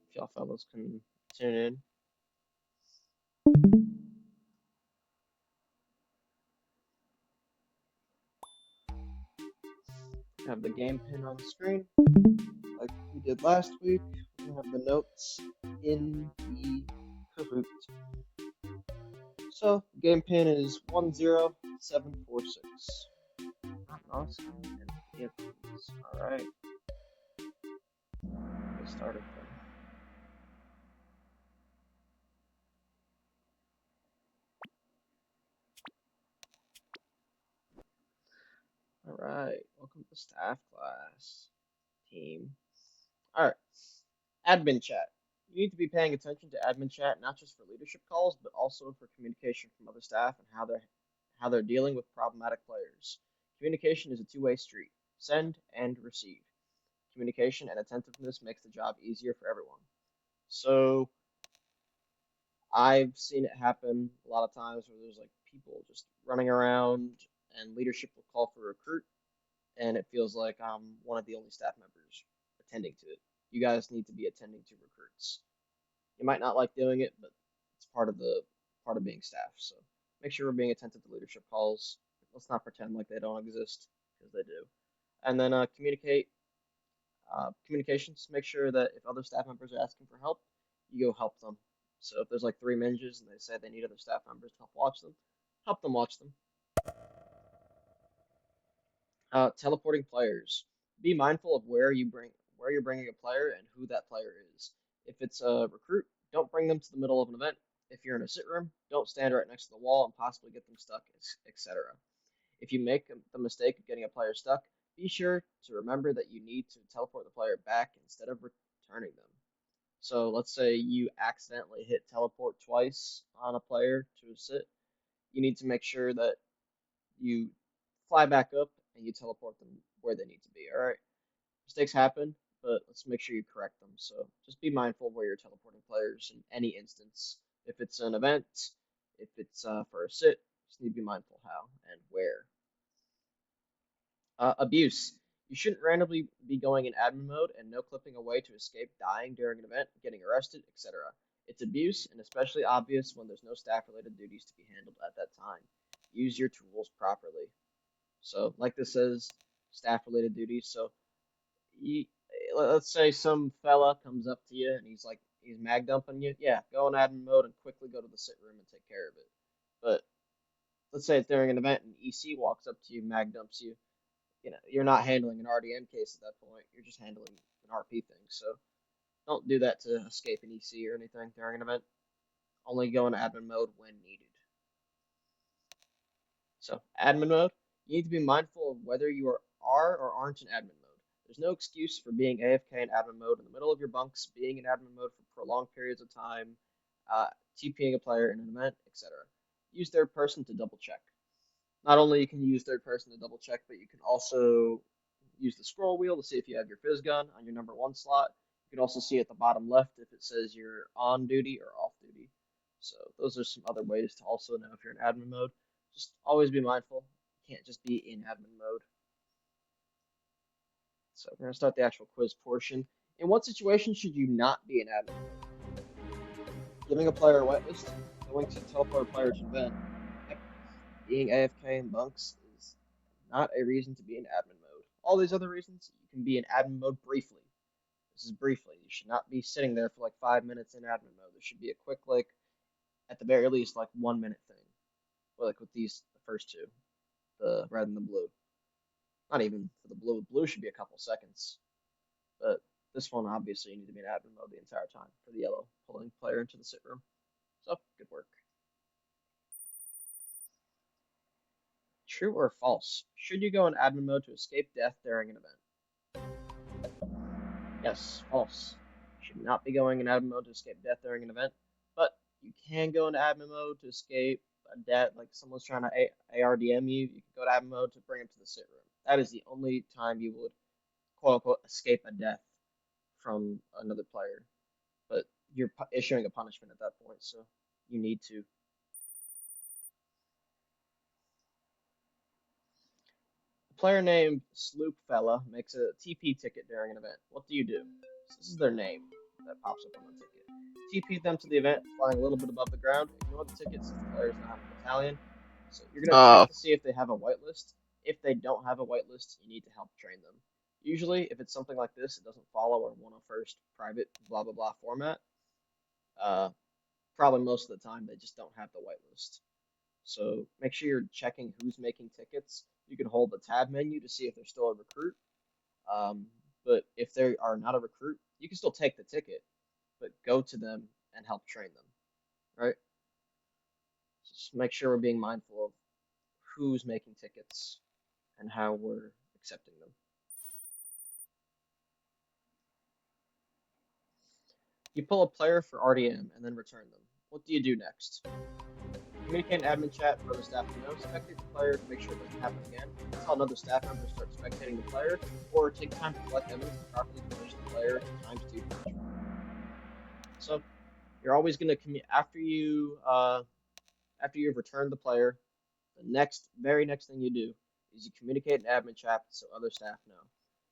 If y'all fellows can tune in. Have the game pin on the screen, like we did last week. We have the notes in the Kahoot. So game pin is 10746. Awesome. And it is alright. Get started then. Alright, welcome to staff class, team. Alright, admin chat. You need to be paying attention to admin chat not just for leadership calls, but also for communication from other staff and how they're dealing with problematic players. Communication is a two-way street. Send and receive. Communication and attentiveness makes the job easier for everyone. So I've seen it happen a lot of times where there's like people just running around and leadership will call for a recruit and it feels like I'm one of the only staff members attending to it. You guys need to be attending to recruits. You might not like doing it, but it's part of being staff. So make sure we're being attentive to leadership calls. Let's not pretend like they don't exist because they do. And then communications. Make sure that if other staff members are asking for help, you go help them. So if there's like three ninjas and they say they need other staff members to help them watch them. Teleporting players. Be mindful of where you're bringing a player and who that player is. If it's a recruit, don't bring them to the middle of an event. If you're in a sit room, don't stand right next to the wall and possibly get them stuck, etc. If you make the mistake of getting a player stuck, be sure to remember that you need to teleport the player back instead of returning them. So let's say you accidentally hit teleport twice on a player to a sit. You need to make sure that you fly back up and you teleport them where they need to be. All right. Mistakes happen, but let's make sure you correct them. So just be mindful of where you're teleporting players in any instance. If it's an event, if it's for a sit, just need to be mindful how and where. Abuse. You shouldn't randomly be going in admin mode and no clipping away to escape dying during an event, getting arrested, etc. It's abuse and especially obvious when there's no staff related duties to be handled at that time. Use your tools properly. So, like this says, staff related duties. So, you, let's say some fella comes up to you and he's mag dumping you. Yeah, go in admin mode and quickly go to the sit room and take care of it. But let's say it's during an event and EC walks up to you, mag dumps you. You're not handling an RDM case at that point. You're just handling an RP thing. So don't do that to escape an EC or anything during an event. Only go in admin mode when needed. So admin mode, you need to be mindful of whether you are or aren't in admin mode. There's no excuse for being AFK in admin mode in the middle of your bunks, being in admin mode for prolonged periods of time, TPing a player in an event, etc. Use third person to double check. Not only can you use third person to double check, but you can also use the scroll wheel to see if you have your fizz gun on your number one slot. You can also see at the bottom left if it says you're on duty or off duty. So those are some other ways to also know if you're in admin mode. Just always be mindful. You can't just be in admin mode. So we're gonna start the actual quiz portion. In what situation should you not be in admin mode? Giving a player a whitelist, going to teleport a player to an event. Yep. Being AFK in bunks is not a reason to be in admin mode. All these other reasons, you can be in admin mode briefly. This is briefly. You should not be sitting there for like 5 minutes in admin mode. There should be a quick, like, at the very least, like 1 minute thing. Or like with these, the first two, the red and the blue. Not even for the blue. Blue should be a couple seconds. But this one, obviously, you need to be in admin mode the entire time for the yellow, pulling player into the sit room. So, good work. True or false? Should you go in admin mode to escape death during an event? Yes, false. You should not be going in admin mode to escape death during an event, but you can go into admin mode to escape a death, like someone's trying to ARDM you. You can go to admin mode to bring them to the sit room. That is the only time you would, quote unquote, escape a death from another player. But you're issuing a punishment at that point, so you need to. A player named Sloop Fella makes a TP ticket during an event. What do you do? So this is their name. that pops up on the ticket. TP them to the event, flying a little bit above the ground. Ignore the tickets if the player's not in the battalion. So you're gonna check to see if they have a whitelist. If they don't have a whitelist, you need to help train them. Usually, if it's something like this, it doesn't follow our 101st private blah blah blah format. Uh, Probably most of the time they just don't have the whitelist. So make sure you're checking who's making tickets. You can hold the tab menu to see if they're still a recruit. But if they are not a recruit, you can still take the ticket, but go to them and help train them, right? Just make sure we're being mindful of who's making tickets and how we're accepting them. You pull a player for RDM and then return them. What do you do next? Communicate in admin chat for other staff to know. Spectate the player to make sure it doesn't happen again. Tell another staff member to start spectating the player, or take time to collect evidence and properly punish the player times 2 punishment. So you're always going to after you've returned the player, the very next thing you do is you communicate in admin chat so other staff know.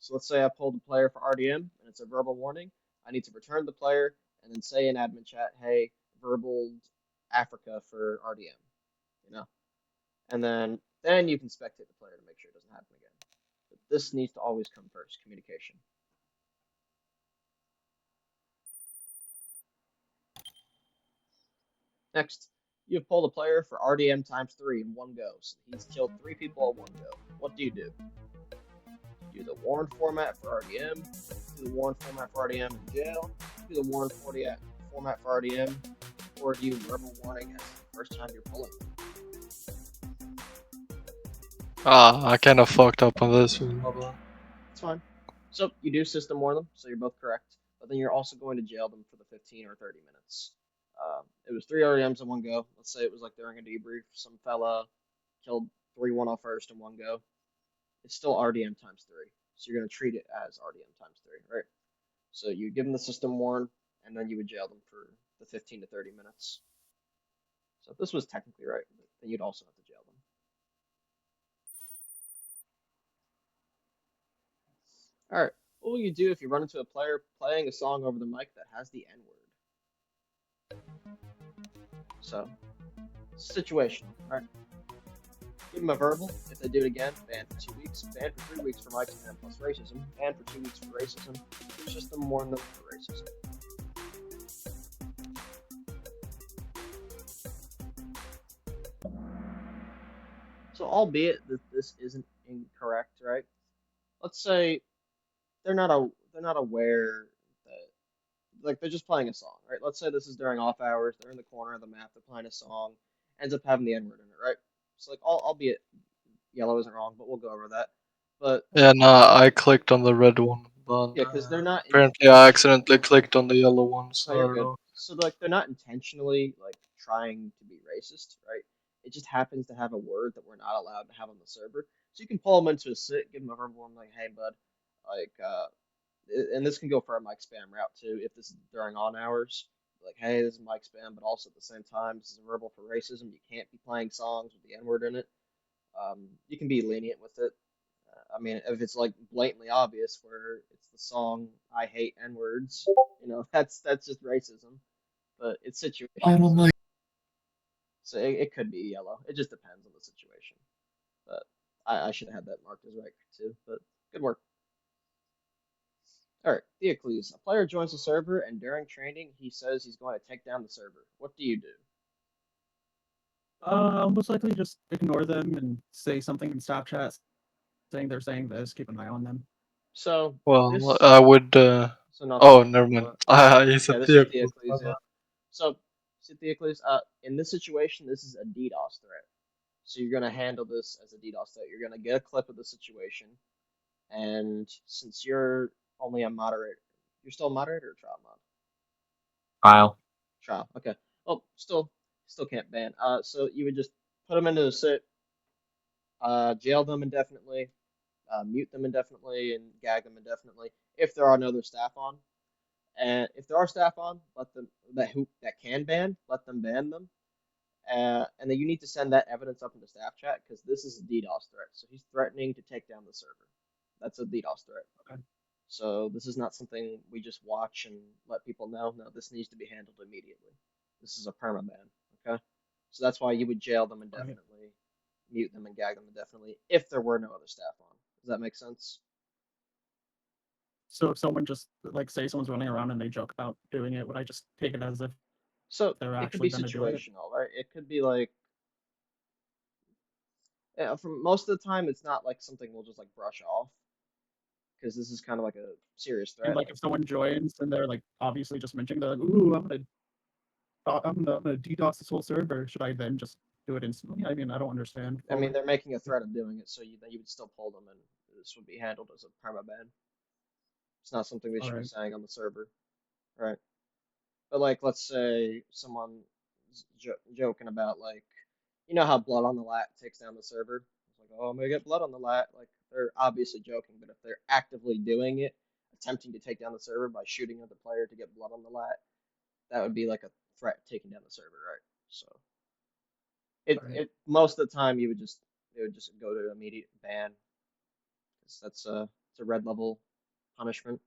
So let's say I pulled the player for RDM and it's a verbal warning. I need to return the player and then say in admin chat, hey, verbal Africa for RDM, you know, and then you can spectate the player to make sure it doesn't happen again. But this needs to always come first, communication. Next, you have pulled a player for RDM times 3 in one go, so he's killed 3 people in one go. What do? Do the warn format for RDM, do the warn format for RDM in jail, do the warn format for RDM, or do you verbal warning as the first time you're pulling? I kind of fucked up on this one. It's fine. So you do system warn them, so you're both correct, but then you're also going to jail them for the 15 or 30 minutes. It was 3 RDMs in one go. Let's say it was like during a debrief, some fella killed 3 101st in one go. It's still RDM times 3. So you're going to treat it as RDM times 3, right? So you give them the system warn, and then you would jail them for the 15 to 30 minutes. So if this was technically right, then you'd also have to jail them. All right, what will you do if you run into a player playing a song over the mic that has the N-word? So, situation, all right? Give them a verbal. If they do it again, ban for 2 weeks. Ban for 3 weeks for mic spam plus racism. Ban for 2 weeks for racism. System warn them for racism. So, albeit that this isn't incorrect, right? Let's say they're not aware that, like, they're just playing a song, right? Let's say this is during off hours. They're in the corner of the map. They're playing a song. Ends up having the N word in it, right? So, like, albeit yellow isn't wrong, but we'll go over that. But yeah, no, I clicked on the red one, but yeah, because they're not apparently I accidentally clicked on the yellow one. So no, you're good. So like they're not intentionally like trying to be racist, right? It just happens to have a word that we're not allowed to have on the server. So you can pull them into a sit, give them a verbal, and like, hey bud, like and this can go for a mic spam route too if this is during on hours. Like, hey, this is mic spam, but also at the same time, this is a verbal for racism. You can't be playing songs with the N word in it. You can be lenient with it. I mean, if it's like blatantly obvious, where it's the song "I hate N words," that's just racism. But it's situational. I don't like. So it could be yellow. It just depends on the situation. But I should have had that marked as right too. But good work. All right, Theocles. A player joins the server, and during training, he says he's going to take down the server. What do you do? Most likely just ignore them and say something in stop chat saying they're saying this, keep an eye on them. So Well, I would. So not Oh, never mind. He's yeah, a this is Theocles. Theocles. Yeah. So Theocles, in this situation, this is a DDoS threat. So you're gonna handle this as a DDoS threat. You're gonna get a clip of the situation, and since you're only a moderator, you're still a moderator or trial mod? Trial. Okay. Well, still can't ban. So you would just put them into the sit, jail them indefinitely, mute them indefinitely, and gag them indefinitely if there are no other staff on. And if there are staff on, let them that can ban, let them ban them. And then you need to send that evidence up into staff chat because this is a DDoS threat. So he's threatening to take down the server. That's a DDoS threat. Okay. So this is not something we just watch and let people know. No, this needs to be handled immediately. This is a permaban. Okay, so that's why you would jail them Right. indefinitely, mute them and gag them indefinitely if there were no other staff on. Does that make sense? So if someone just like say someone's running around and they joke about doing it, would I just take it as if So they're it could actually be gonna do it? situational, right? It could be like, yeah, from most of the time, it's not like something we'll just like brush off because this is kind of like a serious And threat. like if someone joins and they're like obviously just mentioning they're like, ooh, I'm gonna DDoS this whole server. Should I then just do it instantly? I mean, I don't understand. I mean, they're making a threat of doing it, so you would still pull them, and this would be handled as a permaban. It's not something they should be Alright. saying on the server, right? But like, let's say someone joking about like, you know how blood on the lat takes down the server. It's like, oh, I'm gonna get blood on the lat. Like they're obviously joking, but if they're actively doing it, attempting to take down the server by shooting another player to get blood on the lat, that would be like a threat taking down the server, right? So Alright. it most of the time it would just go to immediate ban. 'Cause that's it's a red level punishment.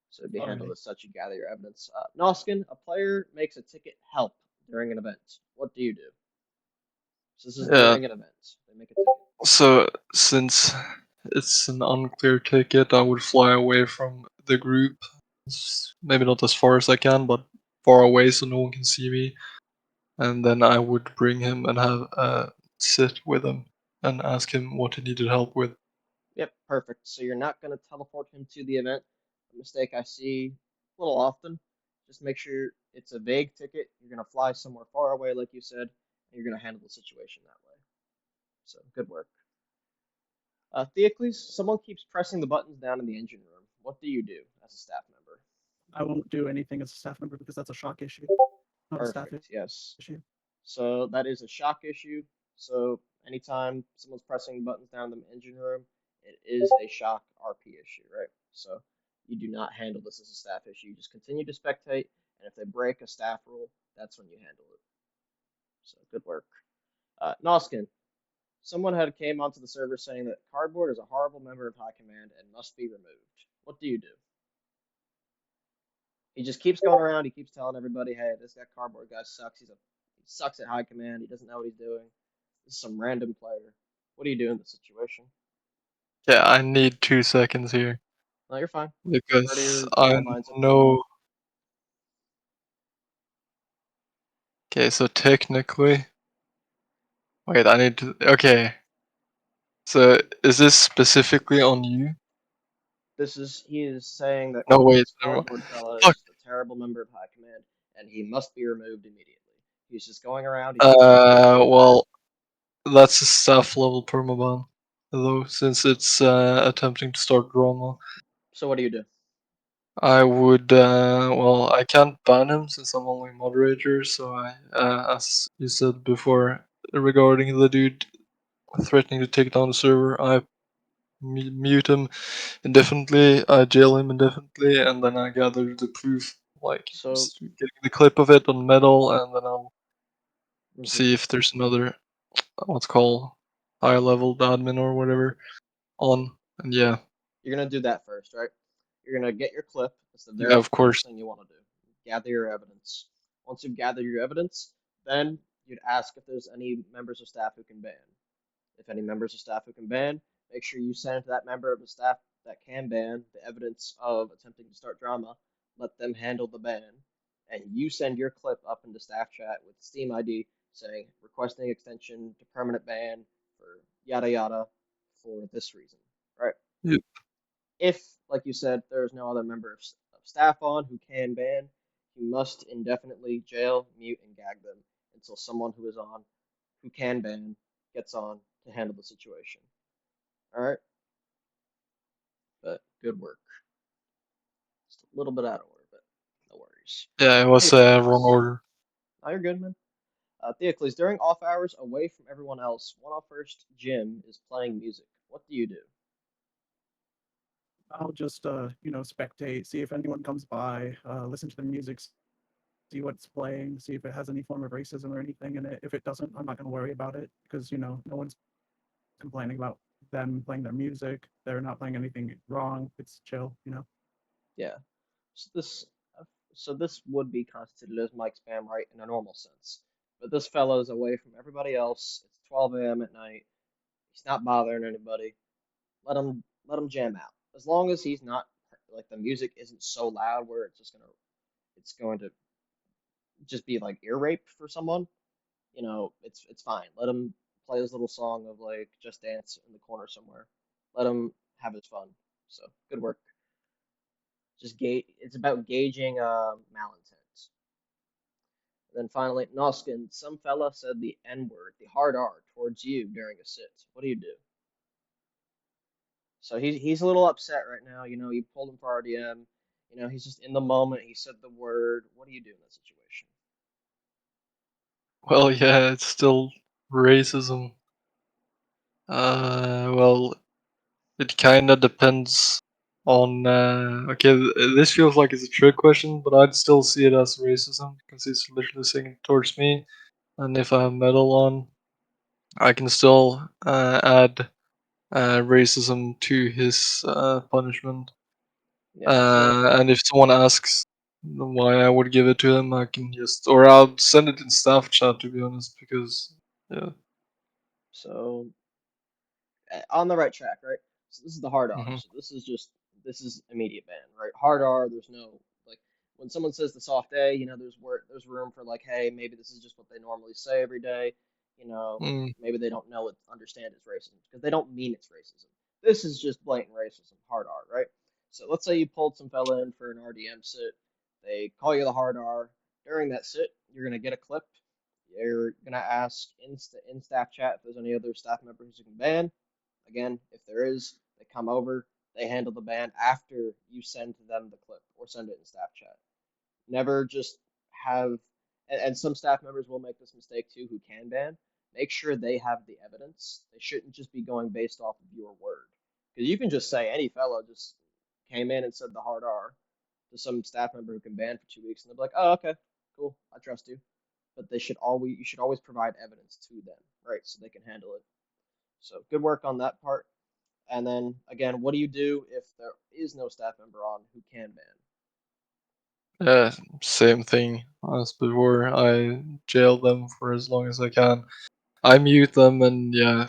So it'd be handled Alright. as such. You gather your evidence. Noskin, a player makes a ticket help during an event. What do you do? So this is Yeah. during an event. They make a ticket. So since it's an unclear ticket, I would fly away from the group. Maybe not as far as I can, but far away so no one can see me. And then I would bring him and have sit with him and ask him what he needed help with. Yep, perfect. So you're not going to teleport him to the event. A mistake I see a little often. Just make sure it's a vague ticket. You're going to fly somewhere far away, like you said, and you're going to handle the situation that way. So good work. Theocles, someone keeps pressing the buttons down in the engine room. What do you do as a staff member? I won't do anything as a staff member because that's a shock issue, not a staff Perfect, yes. issue. So that is a shock issue. So anytime someone's pressing buttons down in the engine room, it is a shock RP issue, right? So you do not handle this as a staff issue. You just continue to spectate, and if they break a staff rule, that's when you handle it. So good work. Noskin, someone had came onto the server saying that Cardboard is a horrible member of High Command and must be removed. What do you do? He just keeps going around. He keeps telling everybody, "Hey, this guy Cardboard guy sucks. He sucks at High Command. He doesn't know what he's doing. This is some random player. What do you do in this situation?" Yeah, I need 2 seconds here No, you're fine. because Your I timelines up. know. Okay, so technically, wait, I need to. Okay, so is this specifically on you? He is saying that No, wait. this Cardboard fella Fuck. is a terrible member of High Command, and he must be removed immediately. He's just going around. He's Well, that's a staff level permaban, though, since it's attempting to start drama. So what do you do? I would, well, I can't ban him since I'm only moderator, so I, as you said before, regarding the dude threatening to take down the server, I mute him indefinitely, I jail him indefinitely, and then I gather the proof, like So just getting the clip of it on metal, and then I'll mhm. see if there's another, what's called, high level admin or whatever on, and yeah. You're gonna do that first, right? You're gonna get your clip. That's the Yeah, very of course. first thing you want to do. Gather your evidence. Once you've gathered your evidence, then you'd ask if there's any members of staff who can ban. If any members of staff who can ban, make sure you send to that member of the staff that can ban the evidence of attempting to start drama. Let them handle the ban, and you send your clip up into staff chat with Steam ID saying requesting extension to permanent ban for yada yada for this reason, right? Yep. If, like you said, there is no other member of staff on who can ban, you must indefinitely jail, mute, and gag them until someone who is on who can ban gets on to handle the situation. All right, but good work. Just a little bit out of order, but no worries. Yeah, it was wrong order. Oh, you're good, man. Theocles, during off hours, away from everyone else, 101st Jim is playing music. What do you do? I'll just spectate, see if anyone comes by, listen to the music, see what's playing, see if it has any form of racism or anything in it. If it doesn't, I'm not gonna worry about it because no one's complaining about them playing their music. They're not playing anything wrong. It's chill, you know. Yeah. So this would be constituted as Mike's spam, right, in a normal sense. But this fellow's away from everybody else. It's 12 a.m. at night. He's not bothering anybody. Let him jam out. As long as he's not like the music isn't so loud where it's going to just be like ear rape for someone. It's fine. Let him play his little song of like Just Dance in the corner somewhere. Let him have his fun. So good work. It's about gauging malintent. And then finally, Noskin, some fella said the N word, the hard R, towards you during a sit. What do you do? So he's a little upset right now. You pulled him for RDM. He's just in the moment. He said the word. What do you do in that situation? Well, yeah, it's still racism. Well, it kinda depends on. Okay, this feels like it's a trick question, but I'd still see it as racism because he's literally saying it towards me. And if I have metal on, I can still add racism to his punishment. Yeah. So And if someone asks why I would give it to him, I can or I'll send it in staff chat to be honest, because yeah. so on the right track, right? So this is the hard R. Hmm. So this is immediate ban, right? Hard R. There's no like when someone says the soft A, there's room for like, hey, maybe this is just what they normally say every day. Mm. Maybe they don't understand it's racism because they don't mean it's racism. This is just blatant racism, hard R, right? So let's say you pulled some fella in for an RDM sit. They call you the hard R. During that sit, you're gonna get a clip. You're gonna ask in staff chat if there's any other staff members who can ban. Again, if there is, they come over, they handle the ban after you send to them the clip or send it in staff chat. Never just have, and some staff members will make this mistake too who can ban. Make sure they have the evidence. They shouldn't just be going based off of your word. Because you can just say any fellow just came in and said the hard R to some staff member who can ban for 2 weeks, and they'll be like, oh, okay, cool, I trust you. But you should always provide evidence to them, right, so they can handle it. So good work on that part. And then again, what do you do if there is no staff member on who can ban? Yeah, same thing as before. I jail them for as long as I can. I mute them, and yeah,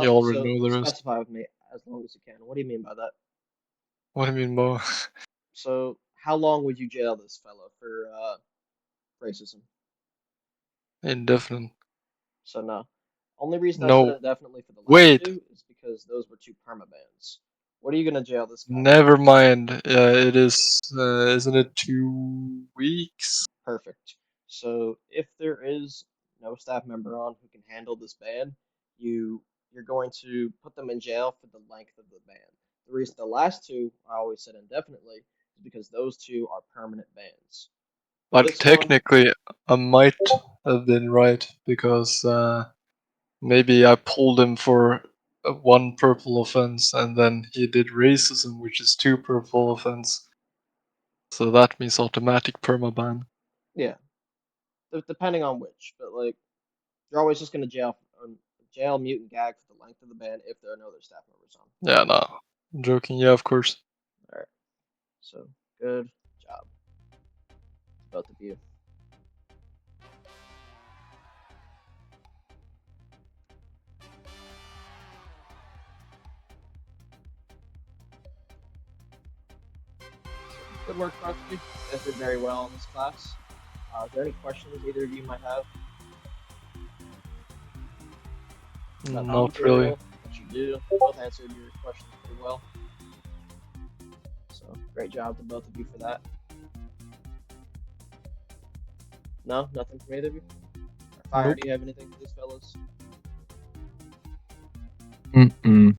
you already So know the rest. specify with me as long as you can. What do you mean by that? What do you mean, Mo? So how long would you jail this fellow for racism? Indefinite. So no. Only reason I said No, indefinitely for the last wait. two is because those were two permabans. What are you gonna jail this guy for? Never mind. Yeah, it is. Isn't it 2 weeks? Perfect. So if there is no staff member on who can handle this ban, you're going to put them in jail for the length of the ban. The reason the last two I always said indefinitely is because those two are permanent bans. But This one, technically, I might have been right because maybe I pulled him for one purple offense, and then he did racism, which is 2 purple offense. So that means automatic permaban. yeah, depending on which, but like you're always just gonna jail, mute, and gag for the length of the ban if there are no other staff members on. Yeah, no. I'm joking. Yeah, of course. All right. So good job, both of you. Good work, both of you. You guys did very well in this class. Is there any questions either of you might have about the Not really. material, what you do? You both answered your questions pretty well. So great job to both of you for that. No, nothing from either of you. Fire, Nope. do you have anything for these fellows? Mm-mm.